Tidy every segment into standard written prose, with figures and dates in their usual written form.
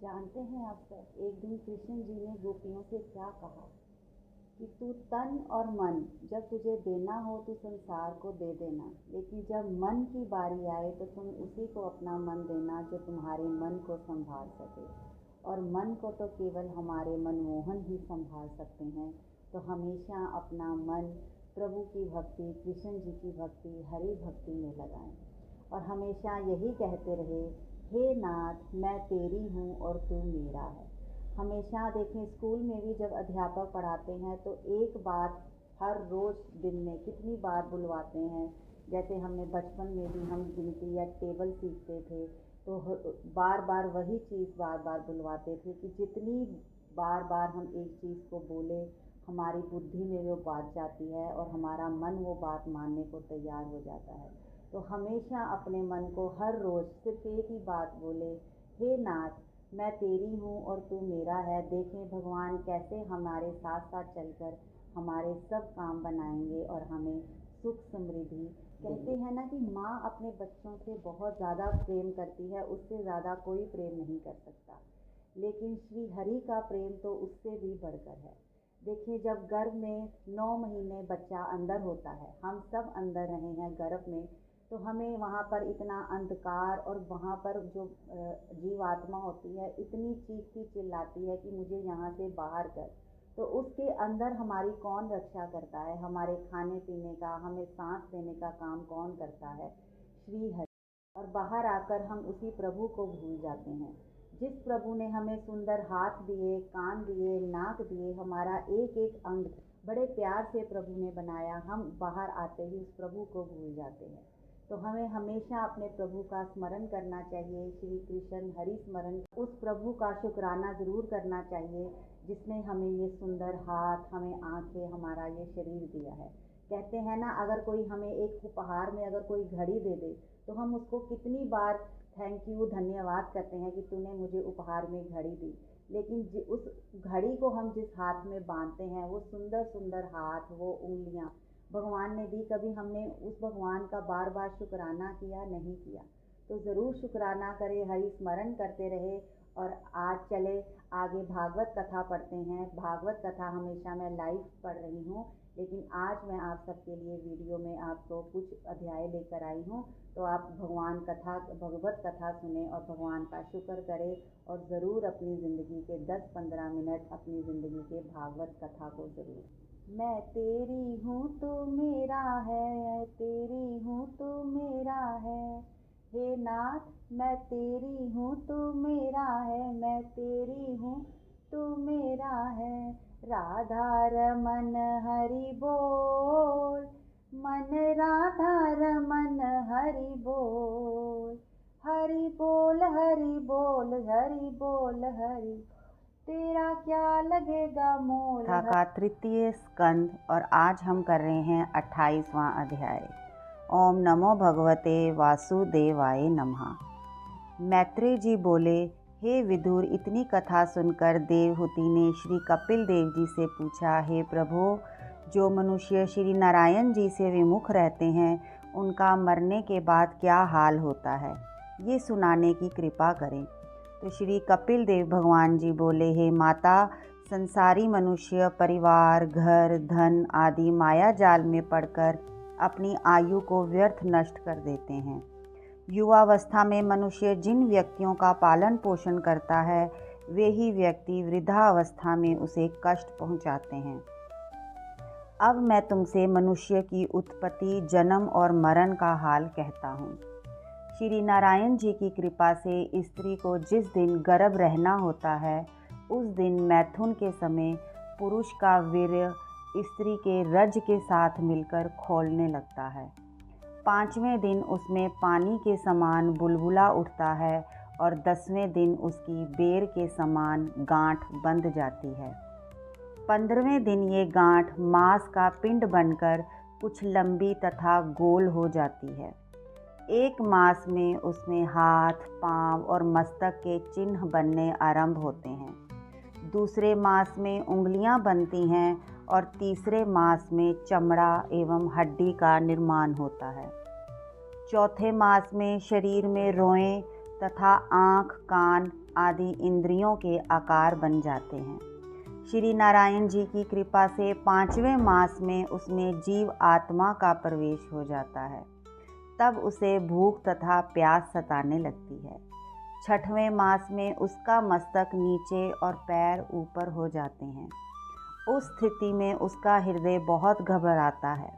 जानते हैं आप सब, एक दिन कृष्ण जी ने गोपियों से क्या कहा कि तू तन और मन जब तुझे देना हो तो संसार को दे देना, लेकिन जब मन की बारी आए तो तुम उसी को अपना मन देना जो तुम्हारे मन को संभाल सके। और मन को तो केवल हमारे मनमोहन ही संभाल सकते हैं। तो हमेशा अपना मन प्रभु की भक्ति, कृष्ण जी की भक्ति, हरि भक्ति में लगाएं और हमेशा यही कहते रहे, हे नाथ मैं तेरी हूँ और तू मेरा है। हमेशा देखें, स्कूल में भी जब अध्यापक पढ़ाते हैं तो एक बात हर रोज़ दिन में कितनी बार बुलवाते हैं। जैसे हमने बचपन में भी हम गिनती या टेबल सीखते थे तो बार बार वही चीज़ बार बार बुलवाते थे कि जितनी बार बार हम एक चीज़ को बोले हमारी बुद्धि में वो बात जाती है और हमारा मन वो बात मानने को तैयार हो जाता है। तो हमेशा अपने मन को हर रोज़ सिर्फ एक ही बात बोले, हे नाथ मैं तेरी हूँ और तू मेरा है। देखें भगवान कैसे हमारे साथ साथ चलकर हमारे सब काम बनाएंगे और हमें सुख समृद्धि। कहते हैं ना कि माँ अपने बच्चों से बहुत ज़्यादा प्रेम करती है, उससे ज़्यादा कोई प्रेम नहीं कर सकता। लेकिन श्री हरि का प्रेम तो उससे भी बढ़कर है। देखिए, जब गर्भ में 9 महीने बच्चा अंदर होता है, हम सब अंदर रहे हैं गर्भ में, तो हमें वहाँ पर इतना अंधकार और वहाँ पर जो जीवात्मा होती है इतनी चीखती चिल्लाती है कि मुझे यहाँ से बाहर कर। तो उसके अंदर हमारी कौन रक्षा करता है? हमारे खाने पीने का, हमें सांस लेने का काम कौन करता है? श्री हरि। और बाहर आकर हम उसी प्रभु को भूल जाते हैं। जिस प्रभु ने हमें सुंदर हाथ दिए, कान दिए, नाक दिए, हमारा एक एक अंग बड़े प्यार से प्रभु ने बनाया, हम बाहर आते ही उस प्रभु को भूल जाते हैं। तो हमें हमेशा अपने प्रभु का स्मरण करना चाहिए, श्री कृष्ण हरि स्मरण, उस प्रभु का शुक्राना ज़रूर करना चाहिए जिसने हमें ये सुंदर हाथ, हमें आँखें, हमारा ये शरीर दिया है। कहते हैं ना, अगर कोई हमें एक उपहार में अगर कोई घड़ी दे दे तो हम उसको कितनी बार थैंक यू, धन्यवाद करते हैं कि तूने मुझे उपहार में घड़ी दी। लेकिन उस घड़ी को हम जिस हाथ में बांधते हैं, वो सुंदर सुंदर हाथ, वो उंगलियां भगवान ने दी, कभी हमने उस भगवान का बार बार शुक्राना किया? नहीं किया। तो ज़रूर शुक्राना करें, हरि स्मरण करते रहे। और आज चले आगे भागवत कथा पढ़ते हैं। भागवत कथा हमेशा मैं लाइव पढ़ रही हूँ, लेकिन आज मैं आप सबके लिए वीडियो में आपको कुछ अध्याय लेकर आई हूँ। तो आप भगवान कथा, भगवत कथा सुने और भगवान का शुक्र करें और ज़रूर अपनी ज़िंदगी के 10-15 मिनट अपनी ज़िंदगी के भागवत कथा को ज़रूर। मैं तेरी हूँ तू मेरा है, तेरी हूँ तू मेरा है, हे नाथ मैं तेरी हूँ तू मेरा है, मैं तेरी हूँ तू मेरा है। राधा रमन हरि बोल, मन राधा रमन हरि बोल, हरि बोल हरि बोल हरि बोल हरि, तेरा क्या लगेगा मोल। कथा का तृतीय स्कंद और आज हम कर रहे हैं 28वां अध्याय। ओम नमो भगवते वासुदेवाय नमः। मैत्रेय जी बोले, हे विदुर, इतनी कथा सुनकर देवहूति ने श्री कपिल देव जी से पूछा, हे प्रभु, जो मनुष्य श्री नारायण जी से विमुख रहते हैं उनका मरने के बाद क्या हाल होता है, ये सुनाने की कृपा करें। तो श्री कपिल देव भगवान जी बोले, हे माता, संसारी मनुष्य परिवार, घर, धन आदि माया जाल में पड़कर अपनी आयु को व्यर्थ नष्ट कर देते हैं। युवावस्था में मनुष्य जिन व्यक्तियों का पालन पोषण करता है वे ही व्यक्ति वृद्धावस्था में उसे कष्ट पहुंचाते हैं। अब मैं तुमसे मनुष्य की उत्पत्ति, जन्म और मरण का हाल कहता हूँ। श्री नारायण जी की कृपा से स्त्री को जिस दिन गर्भ रहना होता है, उस दिन मैथुन के समय पुरुष का वीर्य स्त्री के रज के साथ मिलकर खौलने लगता है। 5वें दिन उसमें पानी के समान बुलबुला उठता है और 10वें दिन उसकी बेर के समान गांठ बंध जाती है। 15वें दिन ये गांठ मांस का पिंड बनकर कुछ लंबी तथा गोल हो जाती है। एक मास में उसमें हाथ, पांव और मस्तक के चिन्ह बनने आरंभ होते हैं। दूसरे मास में उंगलियां बनती हैं और तीसरे मास में चमड़ा एवं हड्डी का निर्माण होता है। चौथे मास में शरीर में रोएं तथा आँख, कान, आदि इंद्रियों के आकार बन जाते हैं। श्री नारायण जी की कृपा से 5वें मास में उसमें जीव आत्मा का प्रवेश हो जाता है। तब उसे भूख तथा प्यास सताने लगती है। 6वें मास में उसका मस्तक नीचे और पैर ऊपर हो जाते हैं। उस स्थिति में उसका हृदय बहुत घबराता है।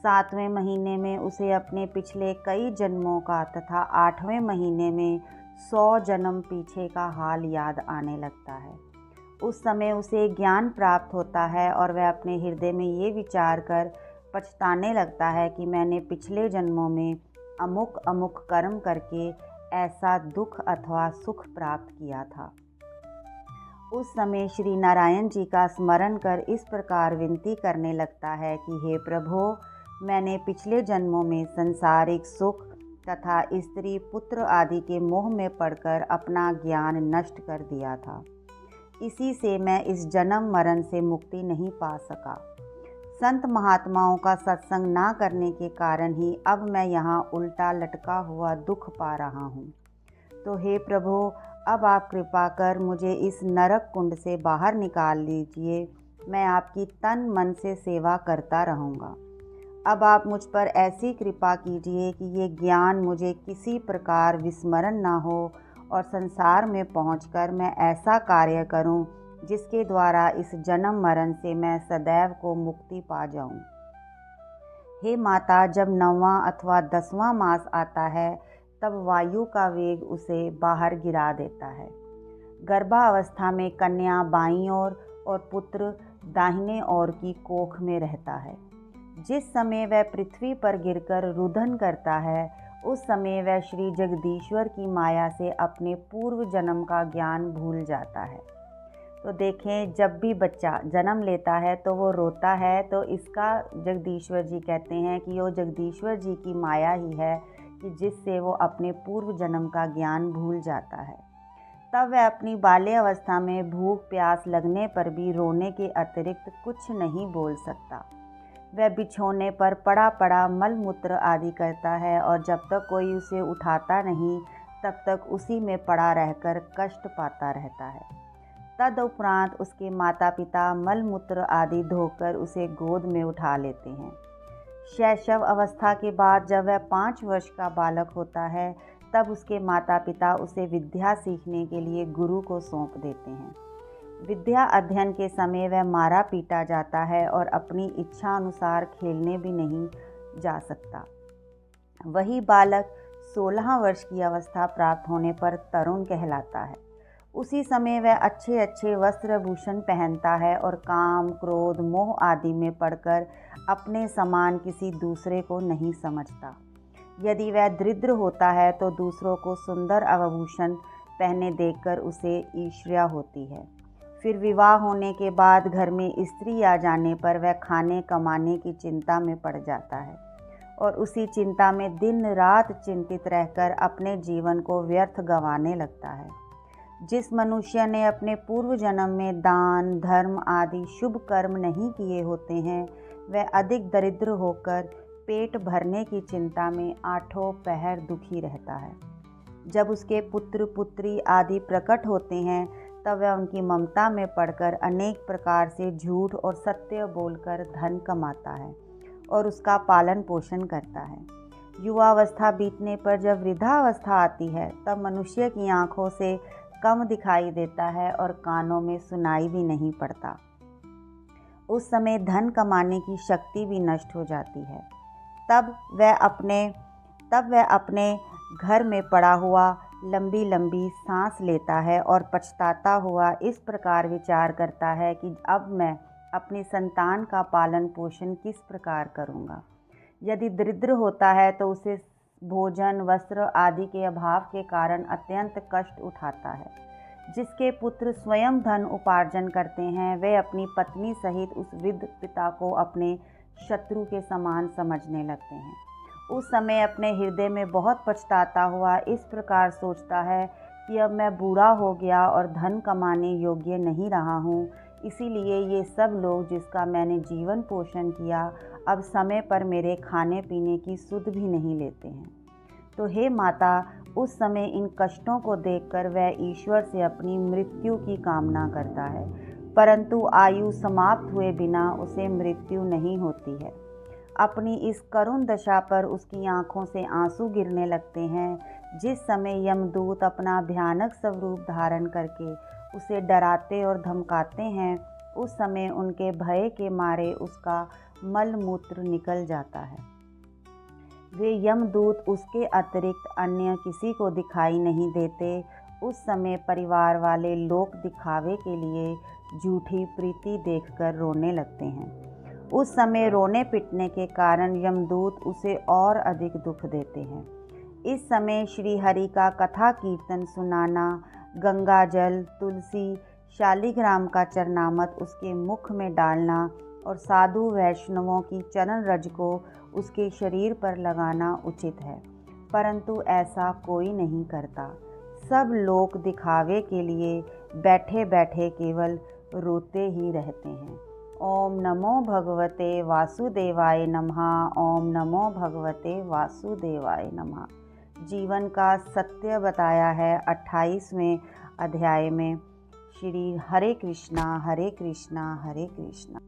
7वें महीने में उसे अपने पिछले कई जन्मों का तथा 8वें महीने में 100 जन्म पीछे का हाल याद आने लगता है। उस समय उसे ज्ञान प्राप्त होता है और वह अपने हृदय में ये विचार कर पछताने लगता है कि मैंने पिछले जन्मों में अमुक अमुक कर्म करके ऐसा दुख अथवा सुख प्राप्त किया था। उस समय श्री नारायण जी का स्मरण कर इस प्रकार विनती करने लगता है कि हे प्रभु, मैंने पिछले जन्मों में सांसारिक सुख तथा स्त्री पुत्र आदि के मोह में पड़कर अपना ज्ञान नष्ट कर दिया था। इसी से मैं इस जन्म मरण से मुक्ति नहीं पा सका। संत महात्माओं का सत्संग ना करने के कारण ही अब मैं यहाँ उल्टा लटका हुआ दुख पा रहा हूँ। तो हे प्रभु, अब आप कृपा कर मुझे इस नरक कुंड से बाहर निकाल लीजिए। मैं आपकी तन मन से सेवा करता रहूँगा। अब आप मुझ पर ऐसी कृपा कीजिए कि ये ज्ञान मुझे किसी प्रकार विस्मरण ना हो और संसार में पहुंचकर मैं ऐसा कार्य करूं जिसके द्वारा इस जन्म मरण से मैं सदैव को मुक्ति पा जाऊं। हे माता, जब 9वां अथवा 10वां मास आता है तब वायु का वेग उसे बाहर गिरा देता है। गर्भावस्था में कन्या बाईं ओर और पुत्र दाहिने ओर की कोख में रहता है। जिस समय वह पृथ्वी पर गिरकर रुदन करता है, उस समय वह श्री जगदीश्वर की माया से अपने पूर्व जन्म का ज्ञान भूल जाता है। तो देखें, जब भी बच्चा जन्म लेता है तो वो रोता है, तो इसका जगदीश्वर जी कहते हैं कि वो जगदीश्वर जी की माया ही है कि जिससे वो अपने पूर्व जन्म का ज्ञान भूल जाता है। तब वह अपनी बाल्य अवस्था में भूख प्यास लगने पर भी रोने के अतिरिक्त कुछ नहीं बोल सकता। वह बिछोने पर पड़ा पड़ा मल मूत्र आदि करता है और जब तक कोई उसे उठाता नहीं तब तक उसी में पड़ा रहकर कष्ट पाता रहता है। तदुपरांत उसके माता पिता मल मूत्र आदि धोकर उसे गोद में उठा लेते हैं। शैशव अवस्था के बाद जब वह 5 वर्ष का बालक होता है तब उसके माता पिता उसे विद्या सीखने के लिए गुरु को सौंप देते हैं। विद्या अध्ययन के समय वह मारा पीटा जाता है और अपनी इच्छा अनुसार खेलने भी नहीं जा सकता। वही बालक 16 वर्ष की अवस्था प्राप्त होने पर तरुण कहलाता है। उसी समय वह अच्छे अच्छे वस्त्र भूषण पहनता है और काम क्रोध मोह आदि में पड़कर अपने समान किसी दूसरे को नहीं समझता। यदि वह दरिद्र होता है तो दूसरों को सुंदर आभूषण पहने देखकर उसे ईर्ष्या होती है। फिर विवाह होने के बाद घर में स्त्री आ जाने पर वह खाने कमाने की चिंता में पड़ जाता है और उसी चिंता में दिन रात चिंतित रहकर अपने जीवन को व्यर्थ गंवाने लगता है। जिस मनुष्य ने अपने पूर्व जन्म में दान धर्म आदि शुभ कर्म नहीं किए होते हैं, वह अधिक दरिद्र होकर पेट भरने की चिंता में 8 पहर दुखी रहता है। जब उसके पुत्र पुत्री आदि प्रकट होते हैं तब वह उनकी ममता में पड़कर अनेक प्रकार से झूठ और सत्य बोलकर धन कमाता है और उसका पालन पोषण करता है। युवावस्था बीतने पर जब वृद्धावस्था आती है तब मनुष्य की आंखों से कम दिखाई देता है और कानों में सुनाई भी नहीं पड़ता। उस समय धन कमाने की शक्ति भी नष्ट हो जाती है। तब वह अपने घर में पड़ा हुआ लंबी लंबी सांस लेता है और पछताता हुआ इस प्रकार विचार करता है कि अब मैं अपनी संतान का पालन पोषण किस प्रकार करूँगा। यदि दरिद्र होता है तो उसे भोजन वस्त्र आदि के अभाव के कारण अत्यंत कष्ट उठाता है। जिसके पुत्र स्वयं धन उपार्जन करते हैं वे अपनी पत्नी सहित उस वृद्ध पिता को अपने शत्रु के समान समझने लगते हैं। उस समय अपने हृदय में बहुत पछताता हुआ इस प्रकार सोचता है कि अब मैं बूढ़ा हो गया और धन कमाने योग्य नहीं रहा हूँ, इसीलिए ये सब लोग जिसका मैंने जीवन पोषण किया अब समय पर मेरे खाने पीने की सुध भी नहीं लेते हैं। तो हे माता, उस समय इन कष्टों को देखकर वह ईश्वर से अपनी मृत्यु की कामना करता है, परंतु आयु समाप्त हुए बिना उसे मृत्यु नहीं होती है। अपनी इस करुण दशा पर उसकी आंखों से आंसू गिरने लगते हैं। जिस समय यमदूत अपना भयानक स्वरूप धारण करके उसे डराते और धमकाते हैं, उस समय उनके भय के मारे उसका मल मूत्र निकल जाता है। वे यमदूत उसके अतिरिक्त अन्य किसी को दिखाई नहीं देते। उस समय परिवार वाले लोक दिखावे के लिए झूठी प्रीति देखकर रोने लगते हैं। उस समय रोने पिटने के कारण यमदूत उसे और अधिक दुख देते हैं। इस समय श्री हरि का कथा कीर्तन सुनाना, गंगा जल, तुलसी, शालिग्राम का चरणामृत उसके मुख में डालना और साधु वैष्णवों की चरण रज को उसके शरीर पर लगाना उचित है, परंतु ऐसा कोई नहीं करता। सब लोग दिखावे के लिए बैठे बैठे केवल रोते ही रहते हैं। ओम नमो भगवते वासुदेवाय नमः। ओम नमो भगवते वासुदेवाय नमः। जीवन का सत्य बताया है 28वें अध्याय में। श्री हरे कृष्णा हरे कृष्णा हरे कृष्णा।